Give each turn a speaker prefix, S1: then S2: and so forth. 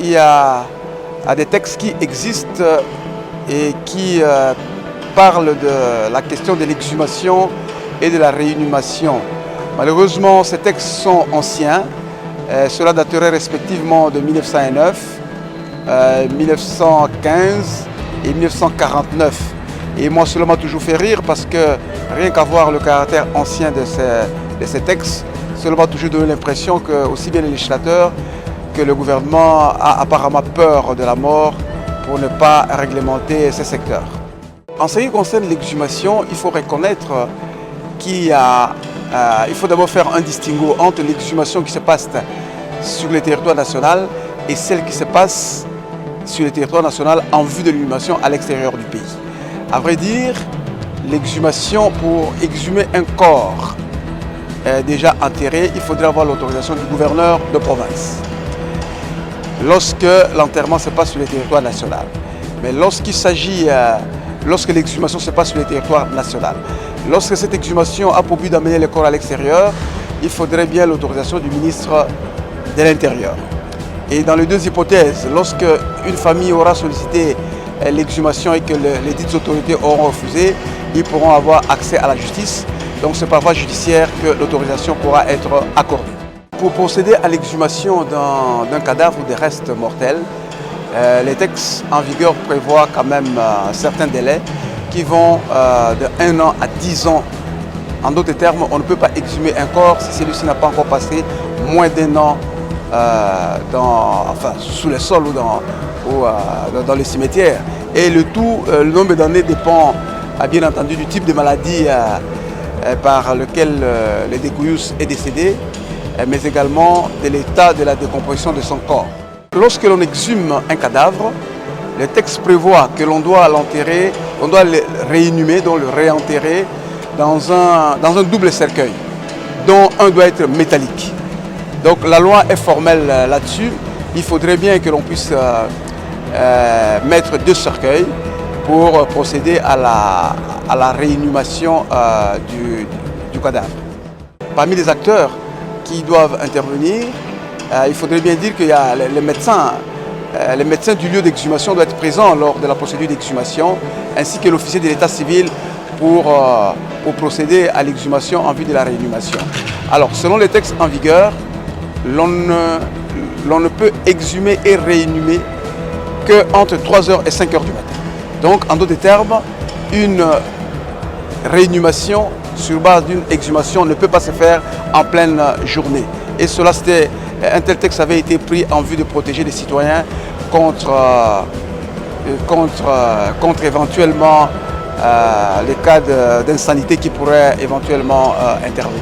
S1: il y a des textes qui existent et qui parlent de la question de l'exhumation et de la réinhumation. Malheureusement, ces textes sont anciens. Cela daterait respectivement de 1909, 1915 et 1949. Et moi, cela m'a toujours fait rire parce que rien qu'à voir le caractère ancien de ces textes, cela m'a toujours donné l'impression que aussi bien les législateurs que le gouvernement a apparemment peur de la mort pour ne pas réglementer ces secteurs. En ce qui concerne l'exhumation, il faut reconnaître qu'il faut d'abord faire un distinguo entre l'exhumation qui se passe sur le territoire national et celle qui se passe sur le territoire national en vue de l'inhumation à l'extérieur du pays. À vrai dire, l'exhumation, pour exhumer un corps déjà enterré, il faudrait avoir l'autorisation du gouverneur de province. Lorsque l'enterrement se passe sur le territoire national. Mais lorsque l'exhumation se passe sur le territoire national, lorsque cette exhumation a pour but d'amener le corps à l'extérieur, il faudrait bien l'autorisation du ministre de l'Intérieur. Et dans les deux hypothèses, lorsque une famille aura sollicité l'exhumation et que les dites autorités auront refusé, ils pourront avoir accès à la justice. Donc c'est par voie judiciaire que l'autorisation pourra être accordée. Pour procéder à l'exhumation d'un cadavre ou des restes mortels, les textes en vigueur prévoient quand même certains délais qui vont de 1 an à 10 ans. En d'autres termes, on ne peut pas exhumer un corps si celui-ci n'a pas encore passé moins d'1 an sous le sol ou dans le cimetière. Et le nombre d'années dépend bien entendu du type de maladie par lequel le découillus est décédé, mais également de l'état de la décomposition de son corps. Lorsque l'on exhume un cadavre, le texte prévoit que l'on doit l'enterrer, on doit le réinhumer, donc le réenterrer dans un double cercueil, dont un doit être métallique. Donc la loi est formelle là-dessus. Il faudrait bien que l'on puisse mettre 2 cercueils pour procéder à la réinhumation du cadavre. Parmi les acteurs qui doivent intervenir, il faudrait bien dire qu'il y a les médecins du lieu d'exhumation doivent être présents lors de la procédure d'exhumation, ainsi que l'officier de l'état civil pour procéder à l'exhumation en vue de la réinhumation. Alors, selon les textes en vigueur, l'on ne peut exhumer et réinhumer qu'entre 3h et 5h du matin. Donc, en d'autres termes, une réinhumation sur base d'une exhumation ne peut pas se faire en pleine journée. Et cela, un tel texte avait été pris en vue de protéger les citoyens contre éventuellement les cas d'insanité qui pourraient éventuellement intervenir.